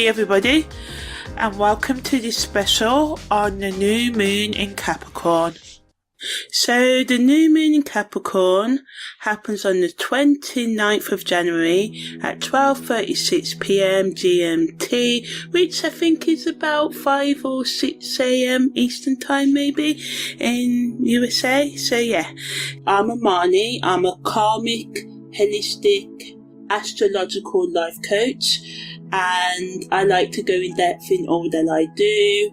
everybody, and welcome to this special on the new moon in Capricorn. So the new moon in Capricorn happens on the 29th of January at 12:36 p.m. GMT, which I think is about 5 or 6 a.m. Eastern time maybe in USA. So yeah, I'm Amani. I'm a karmic, holistic, astrological life coach, and I like to go in depth in all that I do,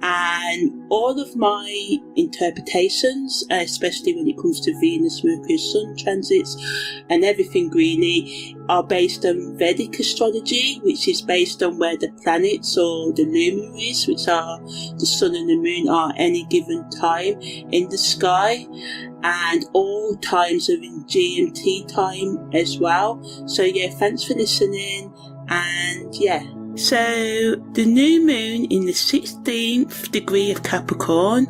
and all of my interpretations, especially when it comes to Venus, Mercury, Sun transits and everything really, are based on Vedic astrology, which is based on where the planets or the luminaries, which are the sun and the moon, are at any given time in the sky, and all times are in GMT time as well. So yeah, thanks for listening. And yeah, so the new moon in the 16th degree of Capricorn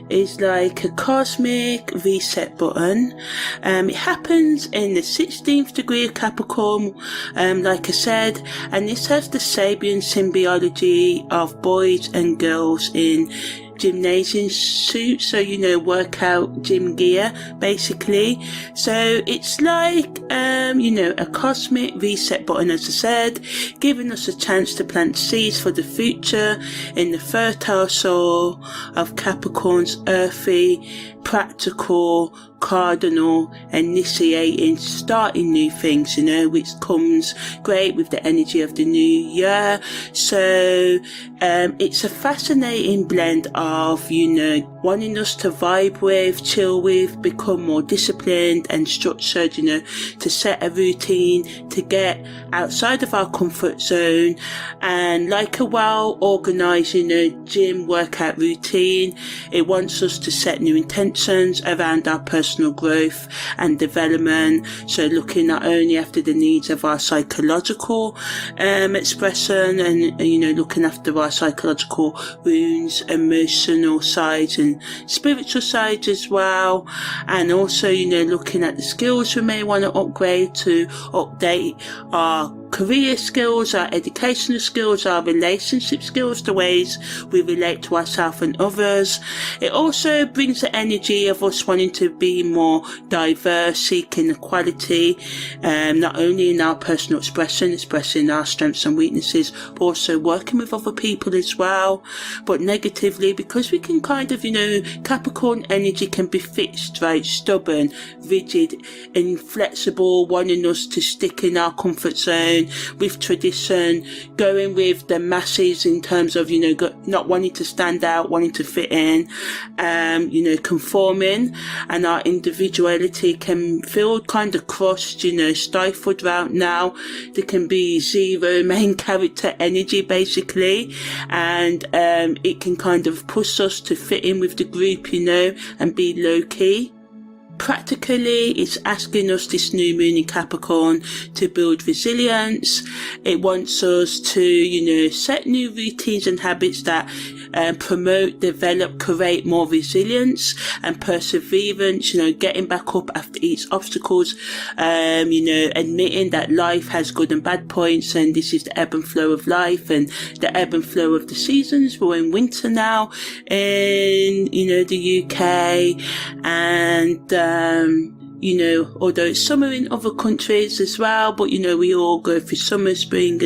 is like a cosmic reset button. It happens in the 16th degree of Capricorn, like I said, and this has the Sabian symbology of boys and girls in gymnasium suits, so workout gym gear basically. So it's like a cosmic reset button, as I said, giving us a chance to plant seeds for the future in the fertile soil of Capricorn's earthy, practical, Cardinal, initiating, starting new things, which comes great with the energy of the new year. So it's a fascinating blend of wanting us to vibe with, chill with, become more disciplined and structured, to set a routine, to get outside of our comfort zone, and like a well organized gym workout routine, it wants us to set new intentions around our personal growth and development. So looking not only after the needs of our psychological expression and looking after our psychological wounds, emotional sides and spiritual sides as well, and also looking at the skills we may want to upgrade, to update our career skills, our educational skills, our relationship skills, the ways we relate to ourselves and others. It also brings the energy of us wanting to be more diverse, seeking equality, not only in our personal expression, expressing our strengths and weaknesses, but also working with other people as well. But negatively, because we can kind of, Capricorn energy can be fixed, right? Stubborn, rigid, inflexible, wanting us to stick in our comfort zone with tradition, going with the masses in terms of not wanting to stand out, wanting to fit in, conforming, and our individuality can feel kind of crushed, stifled right now. There can be zero main character energy basically, and it can kind of push us to fit in with the group, and be low key. Practically, it's asking us, this new moon in Capricorn, to build resilience. It wants us to, set new routines and habits that promote, develop, create more resilience and perseverance, getting back up after each obstacles, admitting that life has good and bad points, and this is the ebb and flow of life and the ebb and flow of the seasons. We're in winter now in, the UK, and although it's summer in other countries as well, but we all go through summer, spring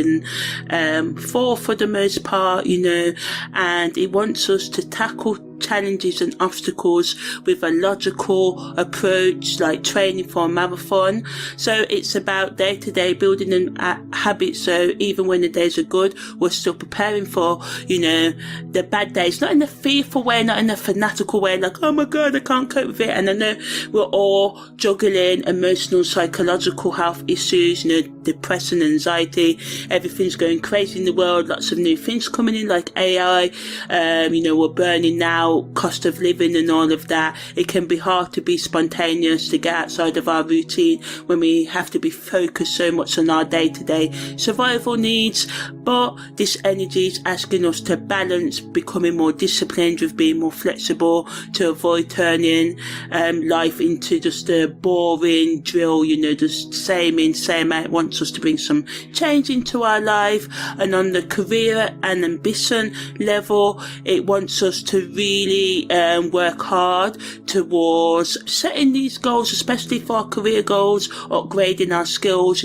and fall for the most part, and it wants us to tackle challenges and obstacles with a logical approach, like training for a marathon. So it's about day to day building a habit, so even when the days are good, we're still preparing for the bad days, not in a fearful way, not in a fanatical way, like, oh my god, I can't cope with it. And I know we're all juggling emotional, psychological health issues, depression, anxiety, everything's going crazy in the world, lots of new things coming in like AI, we're burning now now cost of living and all of that, it can be hard to be spontaneous, to get outside of our routine when we have to be focused so much on our day-to-day survival needs. But this energy is asking us to balance becoming more disciplined with being more flexible, to avoid turning life into just a boring drill, just same in, same out. It wants us to bring some change into our life. And on the career and ambition level, it wants us to really work hard towards setting these goals, especially for our career goals, upgrading our skills,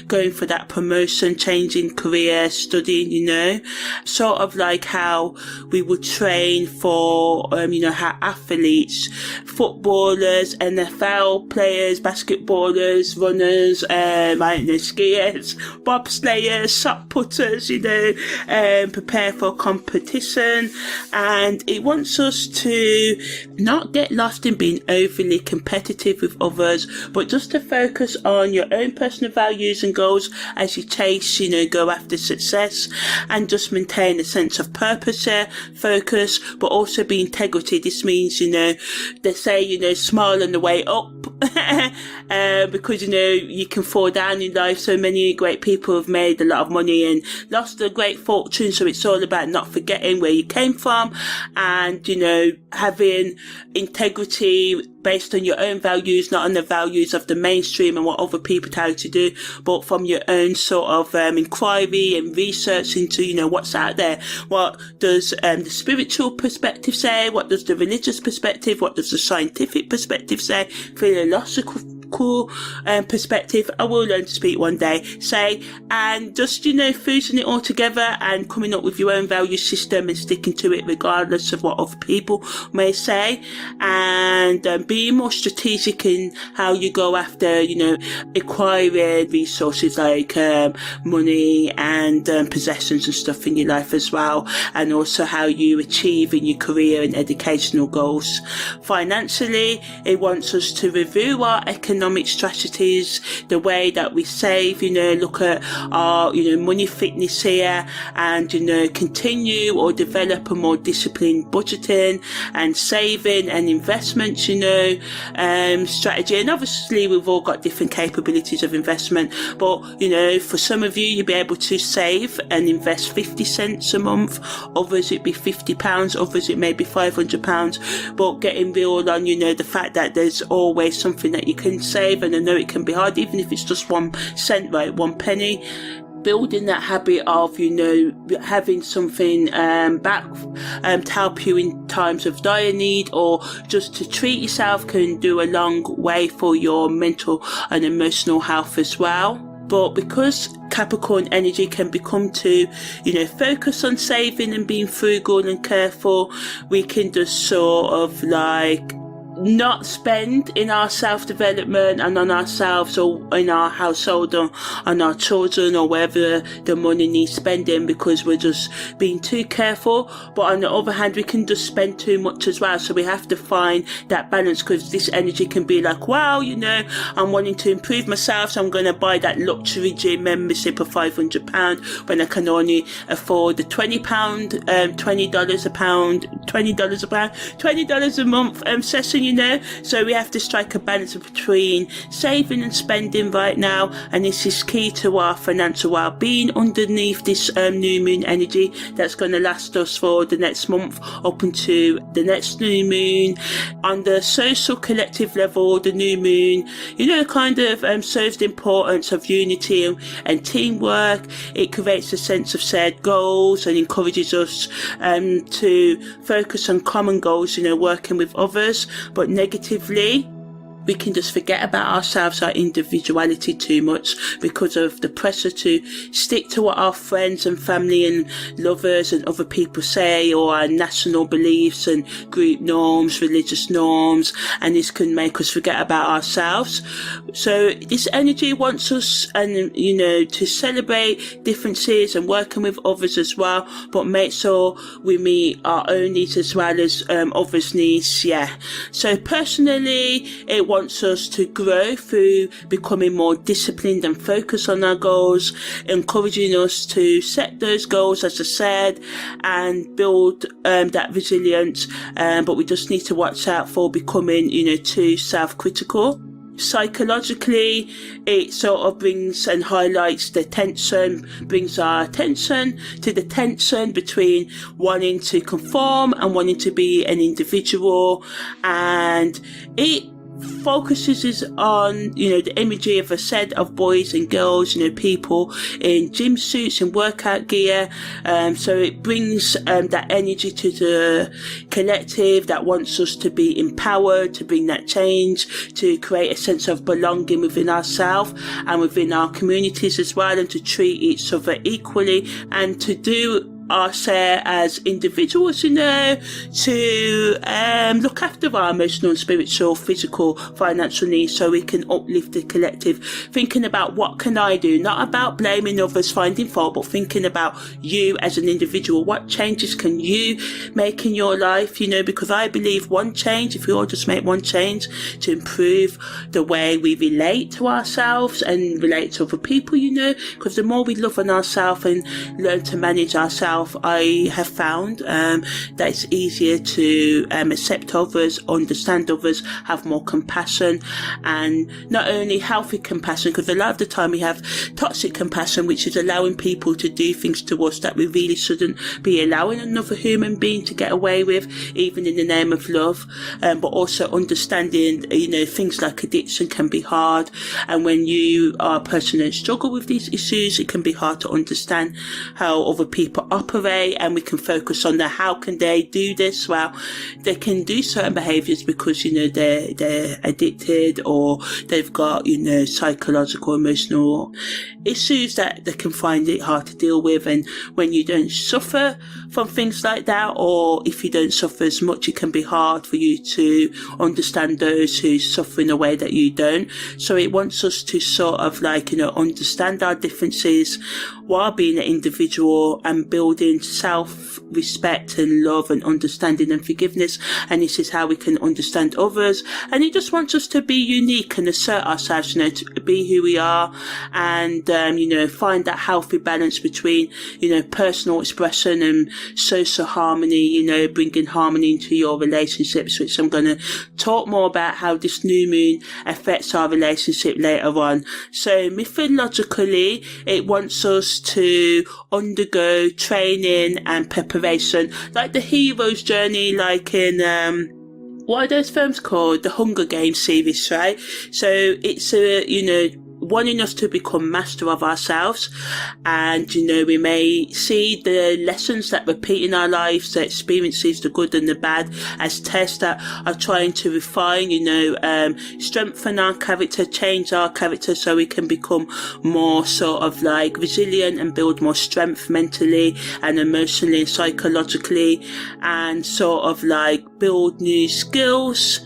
going for that promotion, changing career, studying, sort of like how we would train for, how athletes, footballers, NFL players, basketballers, runners, skiers, bobsleighers, shot putters, prepare for competition. And it wants us to not get lost in being overly competitive with others, but just to focus on your own personal values and goals as you chase, go after success, and just maintain a sense of purpose here, focus, but also be integrity. This means, they say, smile on the way up, because, you can fall down in life. So many great people have made a lot of money and lost a great fortune. So it's all about not forgetting where you came from and, having integrity based on your own values, not on the values of the mainstream and what other people tell you to do, but from your own sort of inquiry and research into, what's out there. What does the spiritual perspective say? What does the religious perspective? What does the scientific perspective say? Philosophical perspective, I will learn to speak one day, say, and just, fusing it all together and coming up with your own value system and sticking to it regardless of what other people may say, and being more strategic in how you go after, acquiring resources like money and possessions and stuff in your life as well, and also how you achieve in your career and educational goals. Financially, it wants us to review our economic strategies, the way that we save, look at our, money fitness here, and, continue or develop a more disciplined budgeting and saving and investments, strategy. And obviously we've all got different capabilities of investment, but, for some of you, you'll be able to save and invest 50 cents a month. Others it'd be £50, others it may be £500, but getting real on, the fact that there's always something that you can save. And I know it can be hard, even if it's just 1 cent, right, 1 penny. Building that habit of, having something back to help you in times of dire need, or just to treat yourself, can do a long way for your mental and emotional health as well. But because Capricorn energy can become to, focus on saving and being frugal and careful, we can just sort of not spend in our self-development and on ourselves or in our household or on our children or wherever the money needs spending, because we're just being too careful. But on the other hand, we can just spend too much as well. So we have to find that balance, because this energy can be like, wow, I'm wanting to improve myself, so I'm going to buy that luxury gym membership of £500 when I can only afford the £20 $20 a month session, So we have to strike a balance between saving and spending right now, and this is key to our financial well-being underneath this new moon energy that's going to last us for the next month up into the next new moon. On the social collective level, the new moon, shows the importance of unity and teamwork. It creates a sense of shared goals and encourages us to focus on common goals, working with others. But negatively, we can just forget about ourselves, our individuality too much, because of the pressure to stick to what our friends and family and lovers and other people say, or our national beliefs and group norms, religious norms, and this can make us forget about ourselves. So this energy wants us, to celebrate differences and working with others as well, but make sure we meet our own needs as well as others' needs. Yeah. So personally, it wants us to grow through becoming more disciplined and focused on our goals, encouraging us to set those goals, as I said, and build that resilience. But we just need to watch out for becoming, too self-critical. Psychologically, it sort of brings and highlights the tension, brings our attention to the tension between wanting to conform and wanting to be an individual, and it focuses on, the imagery of a set of boys and girls, people in gym suits and workout gear. So it brings that energy to the collective that wants us to be empowered, to bring that change, to create a sense of belonging within ourselves and within our communities as well, and to treat each other equally, and to do our share as individuals, to look after our emotional, spiritual, physical, financial needs, so we can uplift the collective, thinking about what can I do, not about blaming others, finding fault, but thinking about you as an individual. What changes can you make in your life, because I believe one change, if we all just make one change to improve the way we relate to ourselves and relate to other people, because the more we love on ourselves and learn to manage ourselves, I have found that it's easier to accept others, understand others, have more compassion, and not only healthy compassion, because a lot of the time we have toxic compassion, which is allowing people to do things to us that we really shouldn't be allowing another human being to get away with, even in the name of love. But also understanding, things like addiction can be hard, and when you are a person that struggle with these issues, it can be hard to understand how other people operate, and we can focus on how can they do this. Well, they can do certain behaviours because they're addicted, or they've got psychological, emotional issues that they can find it hard to deal with. And when you don't suffer from things like that, or if you don't suffer as much, it can be hard for you to understand those who suffer in a way that you don't. So it wants us to sort of understand our differences while being an individual, and building self-respect and love and understanding and forgiveness. And this is how we can understand others. And it just wants us to be unique and assert ourselves, to be who we are, and find that healthy balance between personal expression and social harmony, bringing harmony into your relationships, which I'm going to talk more about how this new moon affects our relationship later on. So mythologically, it wants us to undergo training and preparation, like the hero's journey, like in what are those films called? The Hunger Games series, right? So it's wanting us to become master of ourselves, and we may see the lessons that repeat in our lives, the experiences, the good and the bad, as tests that are trying to refine, strengthen our character, change our character, so we can become more sort of resilient and build more strength mentally and emotionally and psychologically, and sort of build new skills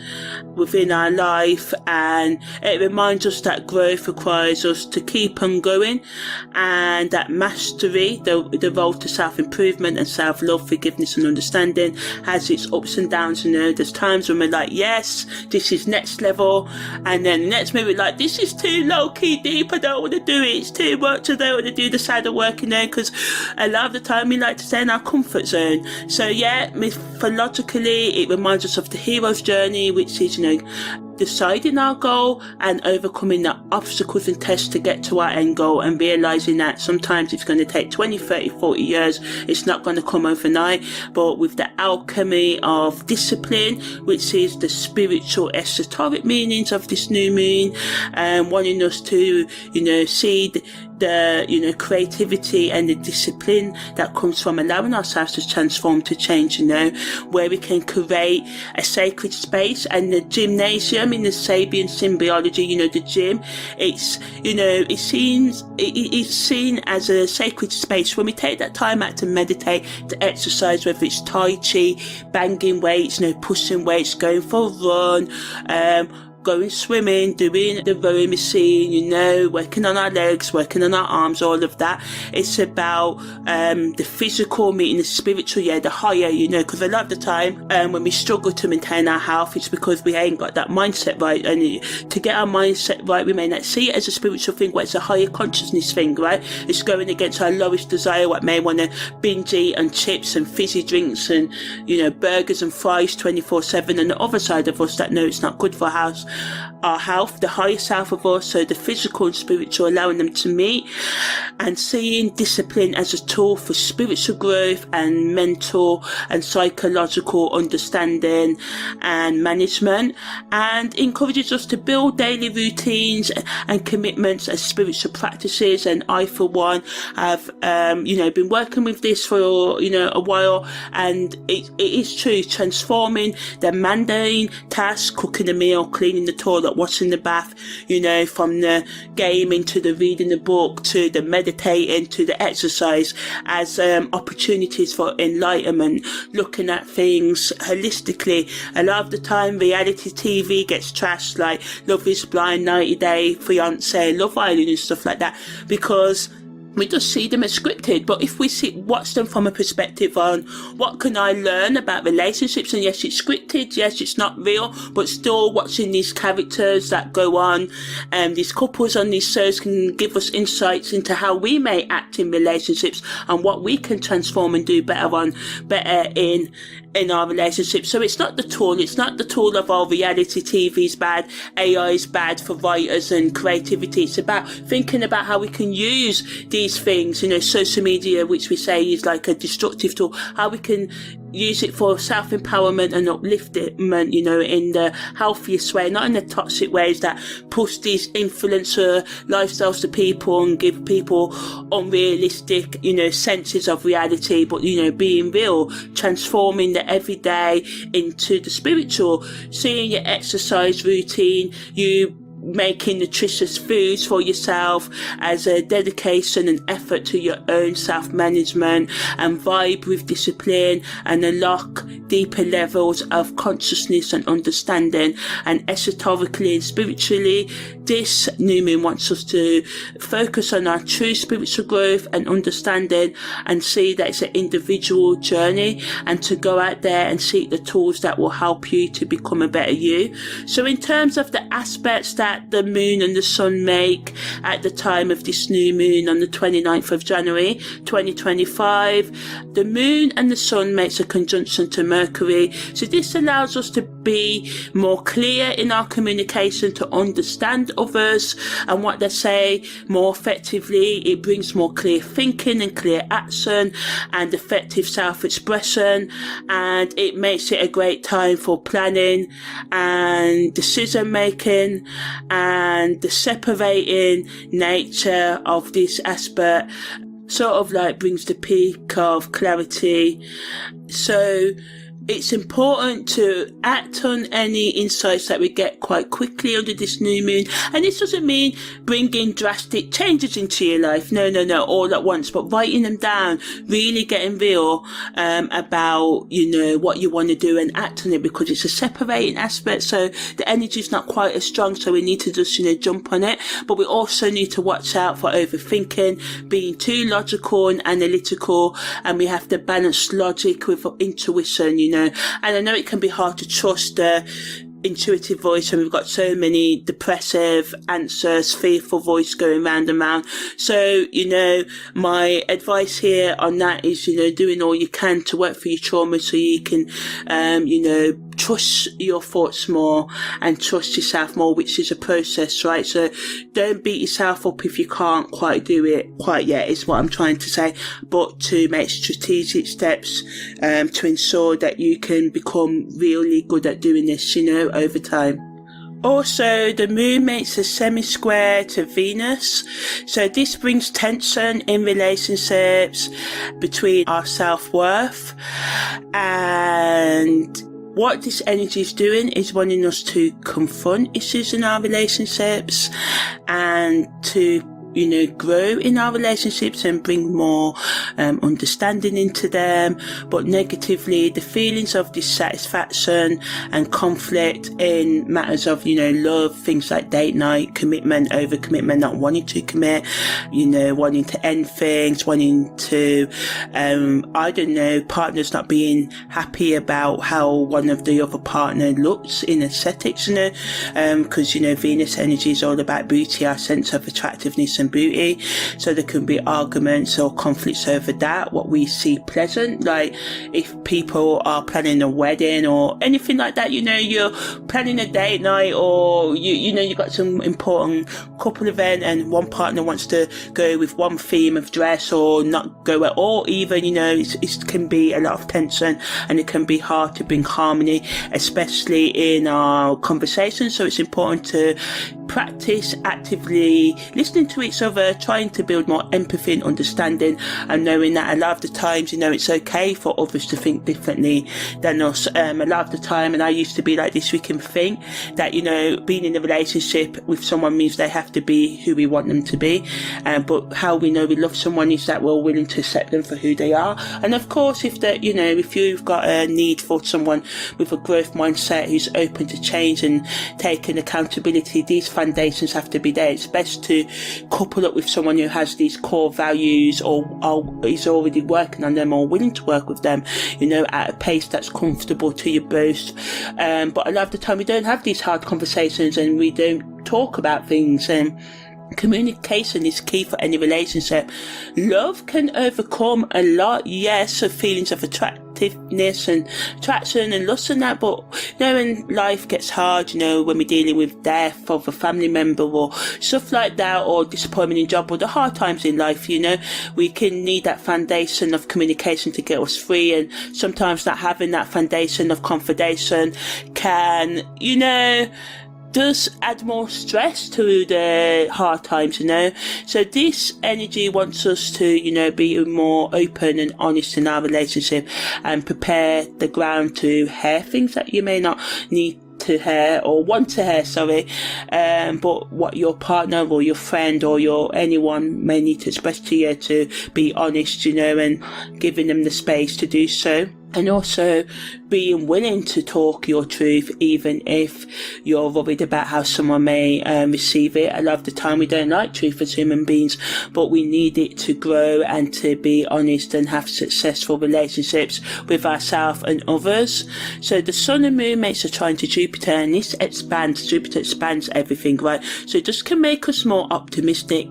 within our life. And it reminds us that growth requires us to keep on going, and that mastery, the road to self-improvement and self-love, forgiveness and understanding, has its ups and downs. There's times when we're like, yes, this is next level, and then the next minute we're like, this is too low-key deep, I don't want to do it, it's too much, I don't want to do the side of work, because a lot of the time we like to stay in our comfort zone. So yeah, mythologically, it reminds us of the hero's journey, which is deciding our goal and overcoming the obstacles and tests to get to our end goal, and realizing that sometimes it's going to take 20, 30, 40 years. It's not going to come overnight, but with the alchemy of discipline, which is the spiritual esoteric meanings of this new moon, and wanting us to, see the creativity and the discipline that comes from allowing ourselves to transform, to change, where we can create a sacred space. And the gymnasium in the Sabian symbology, the gym, it's seen as a sacred space. When we take that time out to meditate, to exercise, whether it's Tai Chi, banging weights, pushing weights, going for a run, going swimming, doing the rowing machine, you know, working on our legs, working on our arms, all of that. It's about the physical meeting the spiritual, the higher, you know, because a lot of the time when we struggle to maintain our health, it's because we ain't got that mindset right. And to get our mindset right, we may not see it as a spiritual thing, but it's a higher consciousness thing, right? It's going against our lowest desire, what may want to binge eat on chips and fizzy drinks and, you know, burgers and fries 24/7, and the other side of us that know it's not good for our health, the higher self of us, so the physical and spiritual, allowing them to meet and seeing discipline as a tool for spiritual growth and mental and psychological understanding and management, and encourages us to build daily routines and commitments as spiritual practices. And I, for one, have been working with this for a while, and it is true, transforming the mundane tasks, cooking a meal, cleaning the toilet, washing the bath, you know, from the gaming to the reading the book to the meditating to the exercise, as opportunities for enlightenment, looking at things holistically. A lot of the time reality TV gets trashed, like Love is Blind, 90 Day Fiance, Love Island and stuff like that, because we just see them as scripted. But if we watch them from a perspective on what can I learn about relationships, and yes, it's scripted, yes, it's not real, but still watching these characters that go on, these couples on these shows can give us insights into how we may act in relationships and what we can transform and do better in our relationships. So it's not the tool of all reality TV is bad, AI is bad for writers and creativity. It's about thinking about how we can use these things, you know, social media, which we say is like a destructive tool, how we can use it for self-empowerment and upliftment, you know, in the healthiest way, not in the toxic ways that push these influencer lifestyles to people and give people unrealistic, you know, senses of reality, but, you know, being real, transforming the everyday into the spiritual, seeing your exercise routine, you making nutritious foods for yourself as a dedication and effort to your own self-management, and vibe with discipline and unlock deeper levels of consciousness and understanding. And esoterically and spiritually, this new moon wants us to focus on our true spiritual growth and understanding, and see that it's an individual journey, and to go out there and seek the tools that will help you to become a better you. So in terms of the aspects that the moon and the sun make at the time of this new moon on the 29th of January 2025, the moon and the sun makes a conjunction to Mercury. So this allows us to be more clear in our communication, to understand others and what they say more effectively. It brings more clear thinking and clear action and effective self-expression, and it makes it a great time for planning and decision making, and the separating nature of this aspect sort of like brings the peak of clarity. So it's important to act on any insights that we get quite quickly under this new moon. And this doesn't mean bringing drastic changes into your life. No, all at once, but writing them down, really getting real about, you know, what you want to do and act on it, because it's a separating aspect. So the energy is not quite as strong. So we need to just, you know, jump on it. But we also need to watch out for overthinking, being too logical and analytical. And we have to balance logic with intuition, you know. And I know it can be hard to trust the intuitive voice when we've got so many depressive answers, fearful voice going round and round. So, you know, my advice here on that is, you know, doing all you can to work for your trauma so you can, you know, trust your thoughts more and trust yourself more, which is a process, right? So don't beat yourself up if you can't quite do it quite yet, is what I'm trying to say, but to make strategic steps to ensure that you can become really good at doing this, you know, over time. Also, the moon makes a semi-square to Venus, so this brings tension in relationships between our self-worth, and what this energy is doing is wanting us to confront issues in our relationships and to, grow in our relationships and bring more understanding into them. But negatively, the feelings of dissatisfaction and conflict in matters of, love, things like date night, commitment, over commitment, not wanting to commit, wanting to end things, wanting to, partners not being happy about how one of the other partner looks in aesthetics, because, Venus energy is all about beauty, our sense of attractiveness and beauty. So there can be arguments or conflicts over that, what we see pleasant, like if people are planning a wedding or anything like that, you're planning a date night, or you got some important couple event and one partner wants to go with one theme of dress or not go at all even, it can be a lot of tension and it can be hard to bring harmony, especially in our conversations. So it's important to practice actively listening to each other, trying to build more empathy and understanding, and knowing that a lot of the times, it's okay for others to think differently than us. A lot of the time, and I used to be like this, we can think that, being in a relationship with someone means they have to be who we want them to be. But how we know we love someone is that we're willing to accept them for who they are. And of course, if you've got a need for someone with a growth mindset who's open to change and taking accountability, these foundations have to be there. It's best to couple up with someone who has these core values or is already working on them or willing to work with them, at a pace that's comfortable to you both. But a lot of the time we don't have these hard conversations and we don't talk about things. Communication is key for any relationship. Love can overcome a lot, yes, of feelings of attractiveness and attraction and lust and that, but when life gets hard, when we're dealing with death of a family member or stuff like that, or disappointment in job or the hard times in life, we can need that foundation of communication to get us free. And sometimes not having that foundation of confidation can, does add more stress to the hard times, So this energy wants us to, be more open and honest in our relationship and prepare the ground to hear things that you may not need to hear or want to hear, but what your partner or your friend or anyone may need to express to you, to be honest, and giving them the space to do so. And also being willing to talk your truth, even if you're worried about how someone may receive it. A lot of the time we don't like truth as human beings, but we need it to grow and to be honest and have successful relationships with ourselves and others. So the sun and moon makes a trine to Jupiter, and this Jupiter expands everything, right? So it just can make us more optimistic,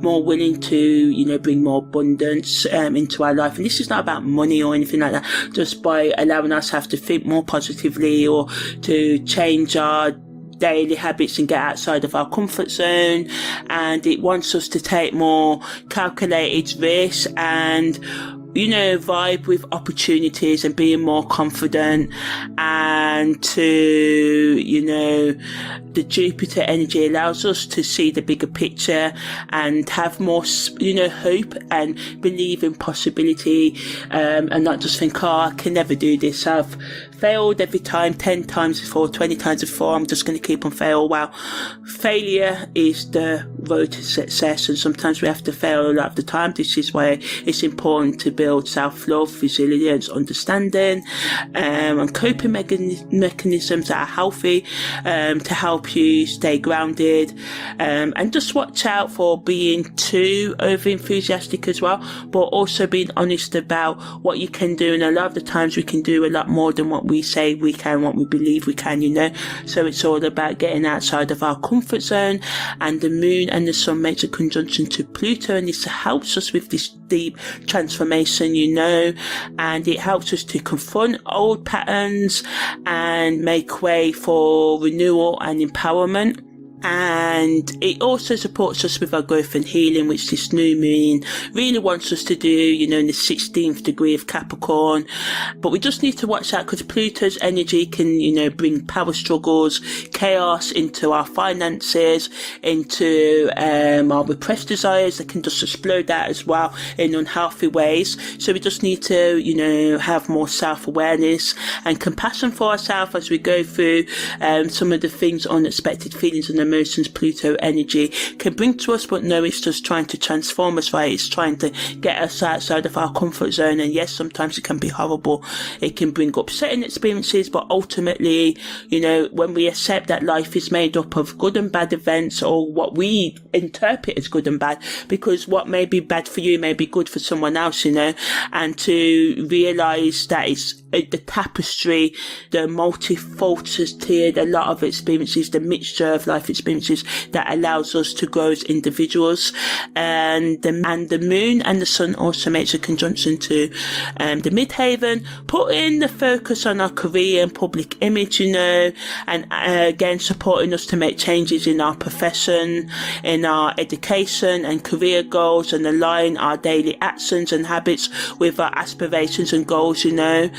more willing to, bring more abundance into our life. And this is not about money or anything like that, just by allowing us to have to think more positively or to change our daily habits and get outside of our comfort zone. And it wants us to take more calculated risks and vibe with opportunities and being more confident, and to, the Jupiter energy allows us to see the bigger picture and have more, hope and believe in possibility, and not just think, I can never do this. I've failed every time, 10 times before, 20 times before, I'm just going to keep on failing. Well, failure is the road to success, and sometimes we have to fail a lot of the time. This is why it's important to build self-love, resilience, understanding, and coping mechanisms that are healthy, to help you stay grounded, and just watch out for being too over enthusiastic as well, but also being honest about what you can do. And a lot of the times we can do a lot more than what we say we can, what we believe we can, so it's all about getting outside of our comfort zone. And the moon and the sun makes a conjunction to Pluto, and this helps us with this deep transformation, and it helps us to confront old patterns and make way for renewal and empowerment. And it also supports us with our growth and healing, which this new moon really wants us to do, in the 16th degree of Capricorn. But we just need to watch out, because Pluto's energy can, bring power struggles, chaos into our finances, into our repressed desires that can just explode out as well in unhealthy ways. So we just need to, have more self-awareness and compassion for ourselves as we go through some of the things, unexpected feelings and emotions, Pluto energy can bring to us, but no, it's just trying to transform us, right? It's trying to get us outside of our comfort zone. And yes, sometimes it can be horrible. It can bring upsetting experiences, but ultimately, you know, when we accept that life is made up of good and bad events, or what we interpret as good and bad, because what may be bad for you may be good for someone else, you know, and to realize that it's the tapestry, the multifaceted, a lot of experiences, the mixture of life experiences that allows us to grow as individuals. And the moon and the sun also makes a conjunction to the midheaven, putting the focus on our career and public image, you know, and again supporting us to make changes in our profession, in our education and career goals, and align our daily actions and habits with our aspirations and goals, you know.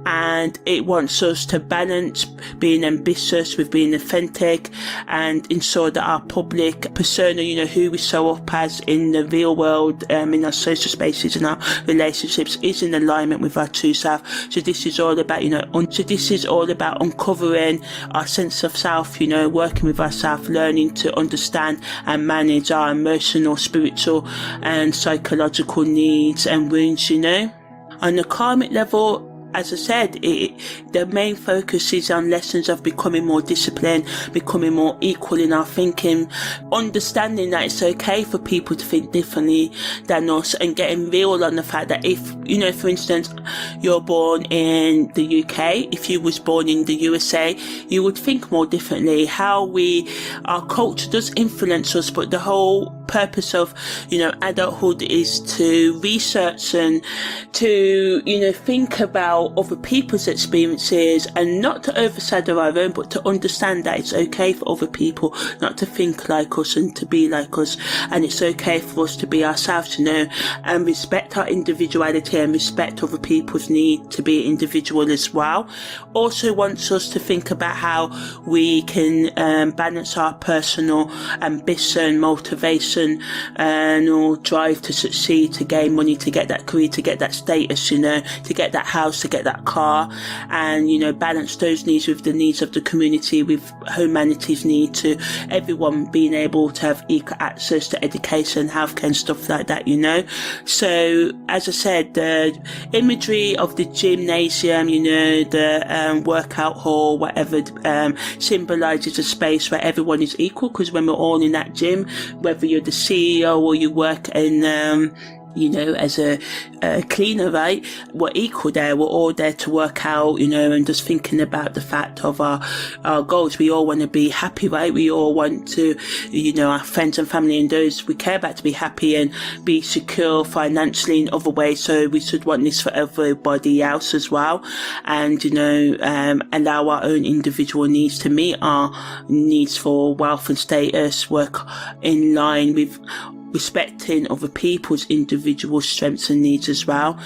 And it wants us to balance being ambitious with being authentic, and ensure that our public persona, you know, who we show up as in the real world, in our social spaces and our relationships, is in alignment with our true self. So this is all about, you know, uncovering our sense of self, you know, working with ourselves, learning to understand and manage our emotional, spiritual and psychological needs and wounds, you know. On the karmic level, as I said, the main focus is on lessons of becoming more disciplined, becoming more equal in our thinking, understanding that it's okay for people to think differently than us, and getting real on the fact that if, you know, for instance, you're born in the UK, if you was born in the USA, you would think more differently. Our culture does influence us, but the whole purpose of, you know, adulthood is to research and to, you know, think about other people's experiences, and not to overshadow our own, but to understand that it's okay for other people not to think like us and to be like us, and it's okay for us to be ourselves, you know, and respect our individuality and respect other people's need to be individual as well. Also wants us to think about how we can balance our personal ambition, motivation and or drive to succeed, to gain money, to get that career, to get that status, you know, to get that house, to get that car, and, you know, balance those needs with the needs of the community, with humanity's need to everyone being able to have equal access to education, healthcare and stuff like that, you know. So as I said, the imagery of the gymnasium, you know, the workout hall, whatever, symbolizes a space where everyone is equal, because when we're all in that gym, whether you're the CEO or you work in you know, as a cleaner, right? We're equal there. We're all there to work out, you know, and just thinking about the fact of our goals. We all want to be happy, right? We all want to, you know, our friends and family and those we care about to be happy and be secure financially in other ways. So we should want this for everybody else as well. And, you know, allow our own individual needs to meet our needs for wealth and status, work in line with respecting other people's individual strengths and needs as well.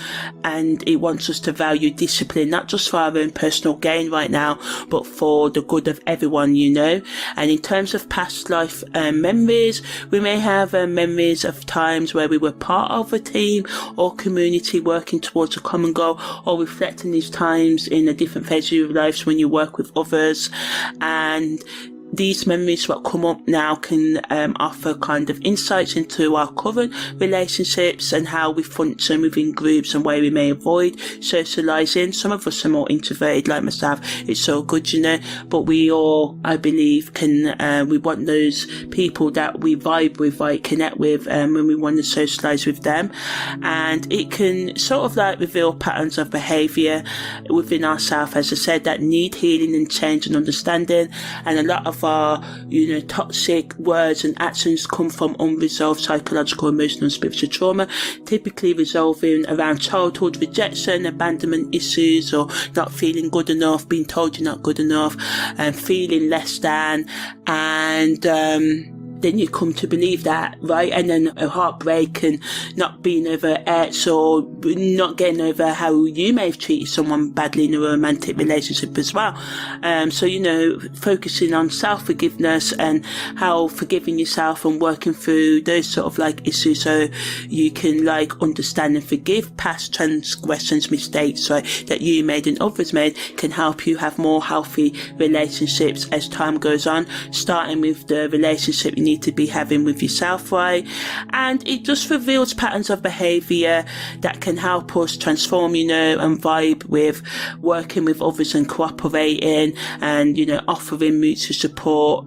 And it wants us to value discipline, not just for our own personal gain right now, but for the good of everyone, you know. And in terms of past life memories, we may have memories of times where we were part of a team or community working towards a common goal, or reflecting these times in a different phase of your lives when you work with others. And these memories that come up now can offer kind of insights into our current relationships and how we function within groups and where we may avoid socializing. Some of us are more introverted, like myself. It's so good, you know, but we all, I believe, can we want those people that we vibe with, right, connect with when we want to socialize with them. And it can sort of like reveal patterns of behavior within ourselves, as I said, that need healing and change and understanding. And a lot of our, you know, toxic words and actions come from unresolved psychological, emotional and spiritual trauma, typically resolving around childhood rejection, abandonment issues, or not feeling good enough, being told you're not good enough, and feeling less than, and then you come to believe that, right? And then a heartbreak and not being over ex, or not getting over how you may have treated someone badly in a romantic relationship as well. So, you know, focusing on self-forgiveness and how forgiving yourself and working through those sort of like issues so you can like understand and forgive past transgressions, mistakes, right, that you made and others made, can help you have more healthy relationships as time goes on, starting with the relationship you need to be having with yourself, right? And it just reveals patterns of behavior that can help us transform, you know, and vibe with working with others and cooperating and, you know, offering mutual support.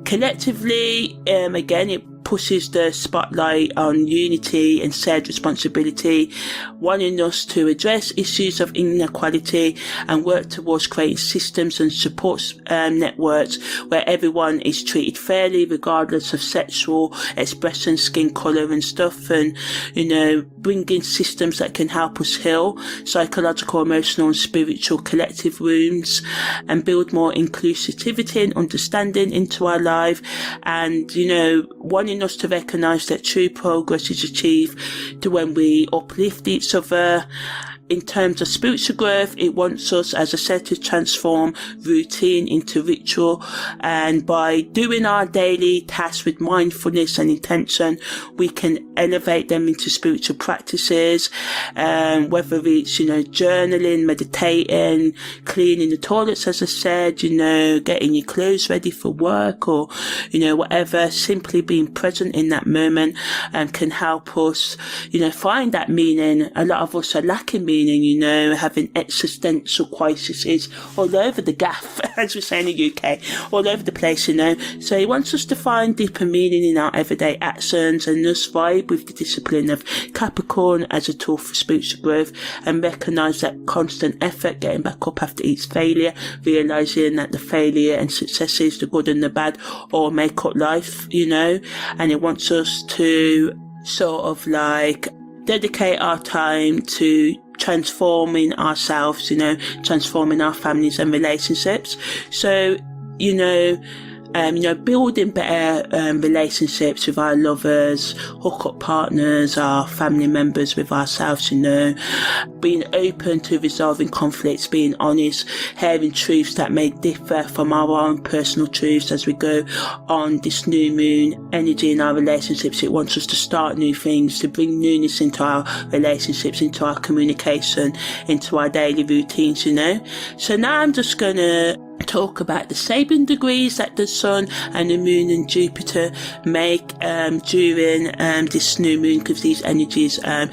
Collectively, again, it pushes the spotlight on unity and shared responsibility, wanting us to address issues of inequality and work towards creating systems and support networks where everyone is treated fairly regardless of sexual expression, skin colour and stuff, and, you know, bringing systems that can help us heal psychological, emotional and spiritual collective wounds and build more inclusivity and understanding into our life, and, you know, wanting us to recognise that true progress is achieved when we uplift each other. In terms of spiritual growth, it wants us, as I said, to transform routine into ritual, and by doing our daily tasks with mindfulness and intention, we can elevate them into spiritual practices, whether it's, you know, journaling, meditating, cleaning the toilets, as I said, you know, getting your clothes ready for work, or, you know, whatever. Simply being present in that moment can help us, you know, find that meaning. A lot of us are lacking meaning, you know, having existential crises all over the gaff, as we say in the UK, all over the place, you know. So he wants us to find deeper meaning in our everyday actions and thus vibe with the discipline of Capricorn as a tool for spiritual growth, and recognise that constant effort, getting back up after each failure, realising that the failure and successes, the good and the bad, all make up life, you know. And it wants us to sort of like dedicate our time to transforming ourselves, you know, transforming our families and relationships. So, you know, building better relationships with our lovers, hookup partners, our family members, with ourselves, you know, being open to resolving conflicts, being honest, hearing truths that may differ from our own personal truths as we go on this new moon energy in our relationships. It wants us to start new things, to bring newness into our relationships, into our communication, into our daily routines, you know. So now I'm just going to talk about the Sabian degrees that the Sun and the Moon and Jupiter make during this new moon, because these energies are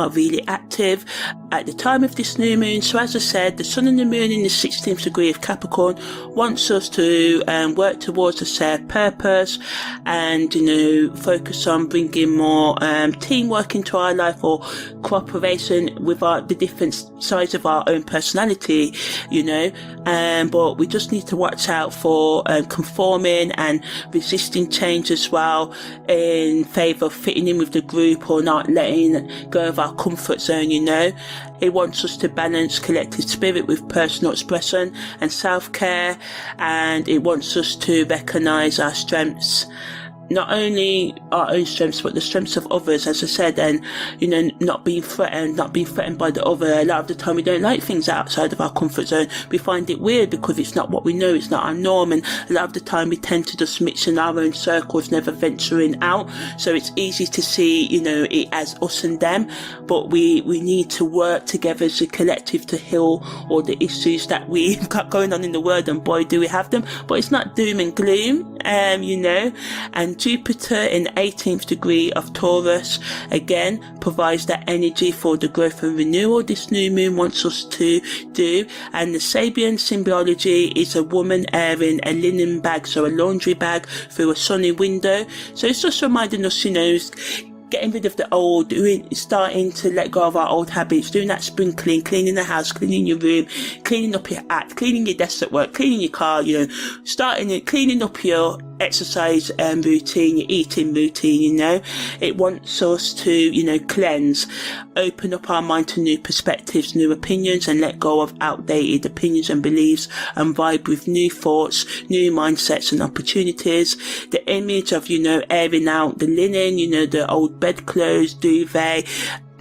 really active at the time of this new moon. So as I said, the Sun and the Moon in the 16th degree of Capricorn wants us to work towards a shared purpose and, focus on bringing more teamwork into our life, or cooperation with the different sides of our own personality, but we just need to watch out for conforming and resisting change as well, in favour of fitting in with the group or not letting go of our comfort zone, It wants us to balance collective spirit with personal expression and self-care, and it wants us to recognise our strengths, not only our own strengths, but the strengths of others, as I said, and, not being threatened by the other. A lot of the time we don't like things outside of our comfort zone. We find it weird because it's not what we know, it's not our norm, and a lot of the time we tend to just mix in our own circles, never venturing out. So it's easy to see, it as us and them, but we need to work together as a collective to heal all the issues that we've got going on in the world, and boy, do we have them. But it's not doom and gloom, and Jupiter in the 18th degree of Taurus again provides that energy for the growth and renewal this new moon wants us to do. And the Sabian symbology is a woman airing a linen bag, so a laundry bag, through a sunny window. So it's just reminding us, getting rid of the old, starting to let go of our old habits, doing that spring cleaning the house, cleaning your room, cleaning up your act, cleaning your desk at work, cleaning your car, cleaning up your exercise routine, your eating routine, you know. It wants us to, you know, cleanse, open up our mind to new perspectives, new opinions, and let go of outdated opinions and beliefs, and vibe with new thoughts, new mindsets and opportunities. The image of, you know, airing out the linen, you know, the old bedclothes, duvet,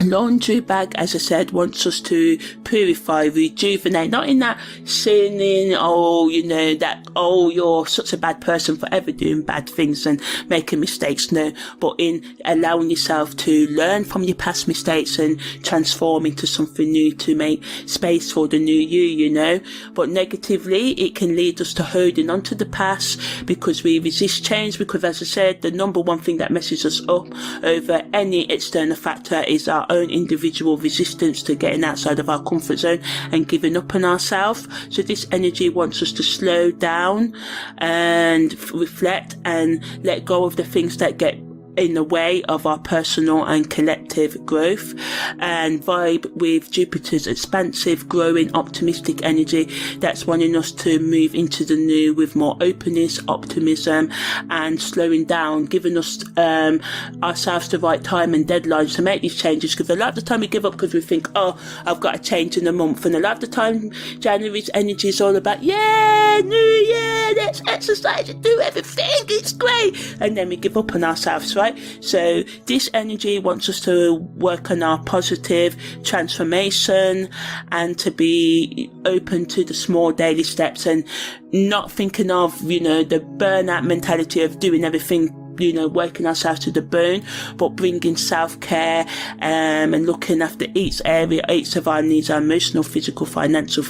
laundry bag, as I said, wants us to purify, rejuvenate, not in that sinning, oh, you know, that, oh, you're such a bad person forever doing bad things and making mistakes, no, but in allowing yourself to learn from your past mistakes and transform into something new to make space for the new you know. But negatively, it can lead us to holding on to the past because we resist change, because, as I said, the number one thing that messes us up over any external factor is our own individual resistance to getting outside of our comfort zone and giving up on ourselves. So this energy wants us to slow down and reflect and let go of the things that get in the way of our personal and collective growth, and vibe with Jupiter's expansive, growing, optimistic energy that's wanting us to move into the new with more openness, optimism, and slowing down, giving us ourselves the right time and deadlines to make these changes, because a lot of the time we give up because we think, oh, I've got to change in a month, and a lot of the time January's energy is all about, yeah, new year, let's exercise and do everything, it's great, and then we give up on ourselves, right? So this energy wants us to work on our positive transformation and to be open to the small daily steps and not thinking of, you know, the burnout mentality of doing everything, you know, working ourselves to the bone, but bringing self-care and looking after each area, each of our needs, our emotional, physical, financial,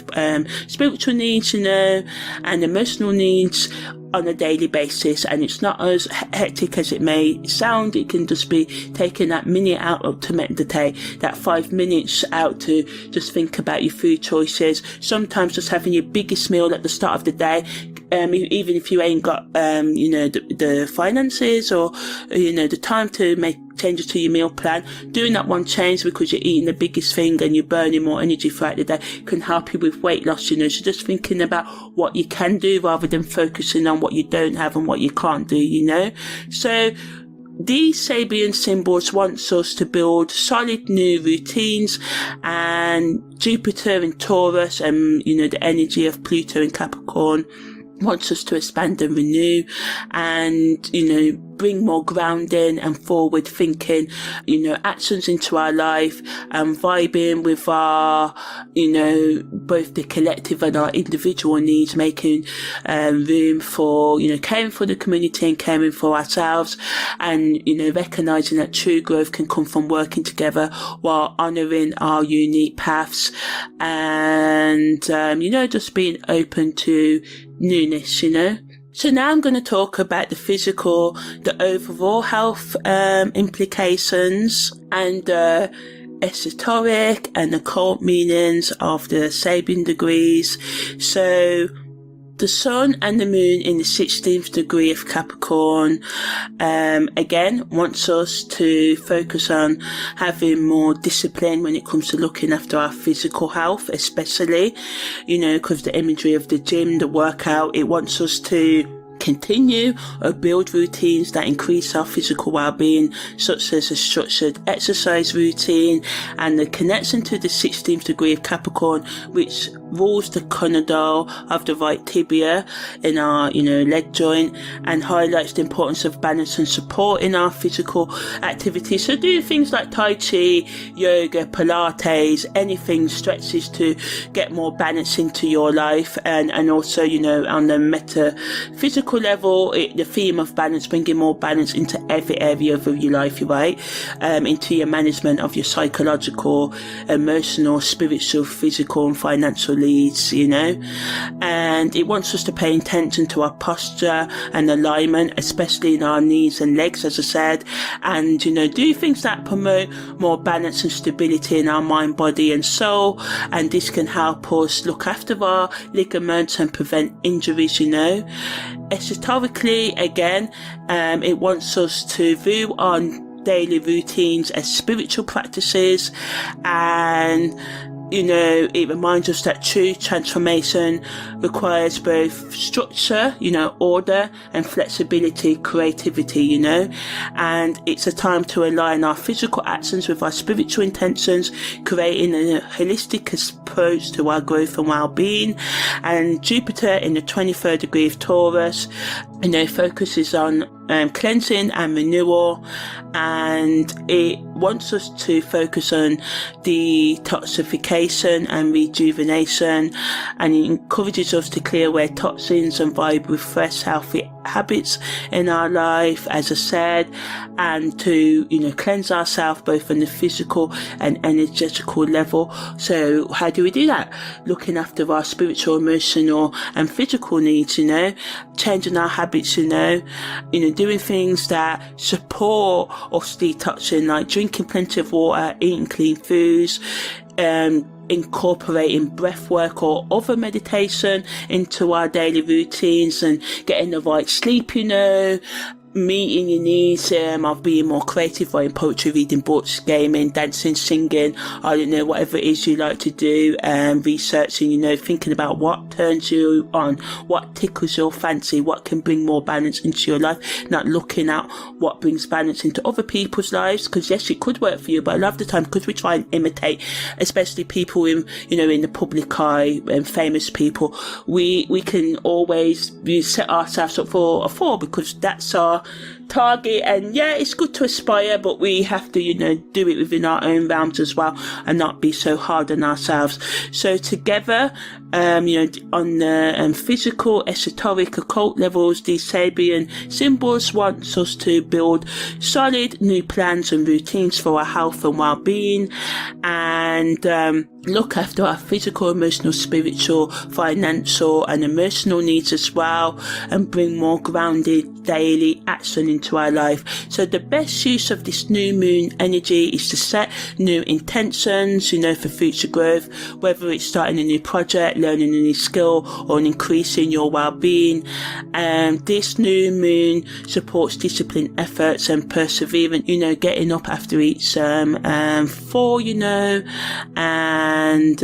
spiritual needs, you know, and emotional needs on a daily basis. And it's not as hectic as it may sound. It can just be taking that minute out to meditate, that 5 minutes out to just think about your food choices. Sometimes just having your biggest meal at the start of the day, even if you ain't got, you know, the finances or, you know, the time to make changes to your meal plan, doing that one change because you're eating the biggest thing and you're burning more energy throughout the day can help you with weight loss, you know. So just thinking about what you can do rather than focusing on what you don't have and what you can't do, you know. So these Sabian symbols wants us to build solid new routines, and Jupiter in Taurus and, you know, the energy of Pluto in Capricorn wants us to expand and renew and, you know, bring more grounding and forward thinking, you know, actions into our life, and vibing with our, you know, both the collective and our individual needs, making room for, you know, caring for the community and caring for ourselves, and, you know, recognizing that true growth can come from working together while honoring our unique paths, and, you know, just being open to newness, you know. So now I'm going to talk about the physical, the overall health implications, and the esoteric and occult meanings of the Sabian degrees. So the sun and the moon in the 16th degree of Capricorn, again, wants us to focus on having more discipline when it comes to looking after our physical health, especially, you know, because the imagery of the gym, the workout, it wants us to continue or build routines that increase our physical well-being, such as a structured exercise routine, and the connection to the 16th degree of Capricorn, which rules the condyle of the right tibia in our, you know, leg joint, and highlights the importance of balance and support in our physical activity. So do things like Tai Chi, yoga, Pilates, anything stretches to get more balance into your life, and also, you know, on the metaphysical level, the theme of balance, bringing more balance into every area of your life, right? Into your management of your psychological, emotional, spiritual, physical and financial leads, you know. And it wants us to pay attention to our posture and alignment, especially in our knees and legs, as I said, and, you know, do things that promote more balance and stability in our mind, body and soul. And this can help us look after our ligaments and prevent injuries, you know. Esoterically, again, it wants us to view our daily routines as spiritual practices, and You know, it reminds us that true transformation requires both structure, you know, order, and flexibility, creativity, you know, and it's a time to align our physical actions with our spiritual intentions, creating a holistic approach to our growth and well-being. And Jupiter in the 23rd degree of Taurus, you know, focuses on cleansing and renewal, and it wants us to focus on detoxification and rejuvenation, and it encourages us to clear away toxins and vibe with fresh, healthy habits in our life, as I said, and to, you know, cleanse ourselves both on the physical and energetical level. So how do we do that? Looking after our spiritual, emotional and physical needs, you know, changing our habits, you know, doing things that support us detoxing, like drinking plenty of water, eating clean foods, incorporating breath work or other meditation into our daily routines, and getting the right sleep, you know, meeting your needs of being more creative, writing poetry, reading books, gaming, dancing, singing, I don't know, whatever it is you like to do, researching, you know, thinking about what turns you on, what tickles your fancy, what can bring more balance into your life, not looking at what brings balance into other people's lives, because yes, it could work for you, but a lot of the time, because we try and imitate, especially people in, you know, in the public eye and famous people, we can always set ourselves up for a fall, because that's our target. And yeah, it's good to aspire, but we have to, you know, do it within our own realms as well, and not be so hard on ourselves. So together, you know, on the physical, esoteric, occult levels, these Sabian symbols wants us to build solid new plans and routines for our health and well-being, and look after our physical, emotional, spiritual, financial and emotional needs as well, and bring more grounded daily action into our life. So the best use of this new moon energy is to set new intentions, you know, for future growth, whether it's starting a new project, learning a new skill, or increasing your well-being. This new moon supports discipline, efforts and perseverance, you know, getting up after each fall, you know, and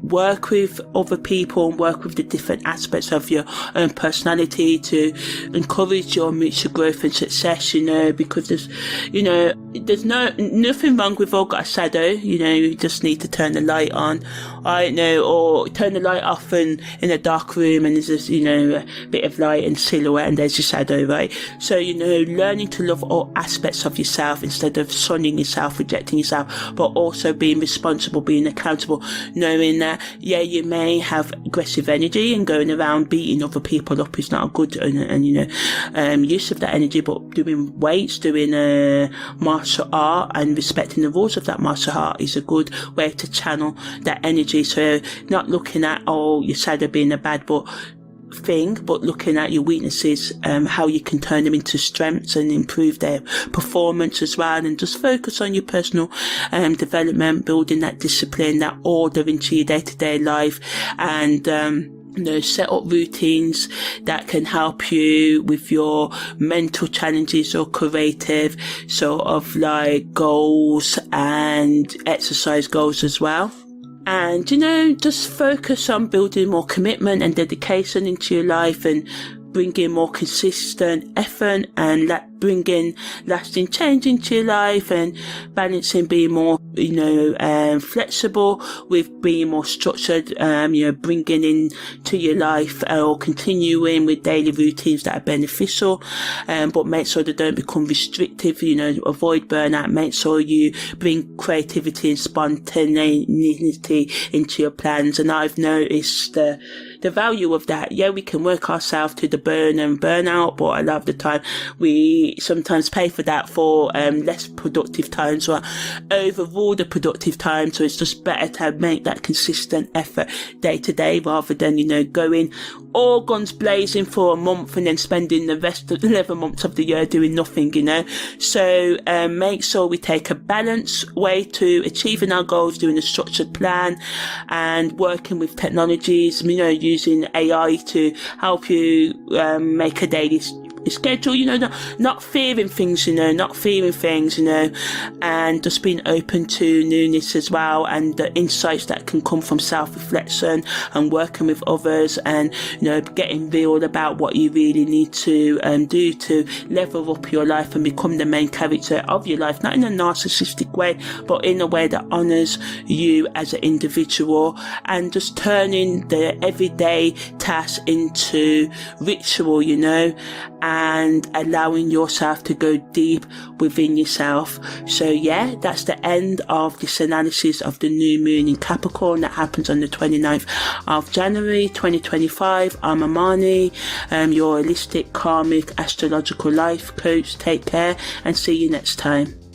work with other people and work with the different aspects of your own personality to encourage your mutual growth and success, you know, because there's nothing wrong. We've all got a shadow, you know, you just need to turn the light on, I don't know, or turn the light off in a dark room, and there's just, you know, a bit of light and silhouette, and there's your shadow, right? So, you know, learning to love all aspects of yourself instead of shunning yourself, rejecting yourself, but also being responsible, being accountable, knowing that, yeah, you may have aggressive energy, and going around beating other people up is not a good and you know, use of that energy, but doing weights, doing martial art and respecting the rules of that martial art is a good way to channel that energy. So not looking at, oh, your shadow being a bad thing, but looking at your weaknesses, how you can turn them into strengths and improve their performance as well, and just focus on your personal development, building that discipline, that order into your day-to-day life, and you know, set up routines that can help you with your mental challenges or creative sort of like goals, and exercise goals as well. And, you know, just focus on building more commitment and dedication into your life, and bringing more consistent effort, and bringing lasting change into your life, and balancing being more, you know, flexible with being more structured, you know, bringing into your life or continuing with daily routines that are beneficial, but make sure they don't become restrictive, you know, avoid burnout, make sure you bring creativity and spontaneity into your plans. And I've noticed the value of that. Yeah, we can work ourselves to the burn and burnout, but a lot of the time we sometimes pay for that for less productive times, or overrule the productive time. So it's just better to make that consistent effort day to day, rather than, you know, going all guns blazing for a month and then spending the rest of the 11 months of the year doing nothing, you know. So make sure we take a balanced way to achieving our goals, doing a structured plan, and working with technologies, you know, using AI to help you make a daily schedule, you know, not fearing things, you know, and just being open to newness as well, and the insights that can come from self-reflection and working with others, and, you know, getting real about what you really need to do to level up your life and become the main character of your life, not in a narcissistic way, but in a way that honors you as an individual, and just turning the everyday tasks into ritual, you know, and allowing yourself to go deep within yourself. So yeah, that's the end of this analysis of the new moon in Capricorn that happens on the 29th of January 2025. I'm Amani, your holistic, karmic, astrological life coach. Take care and see you next time.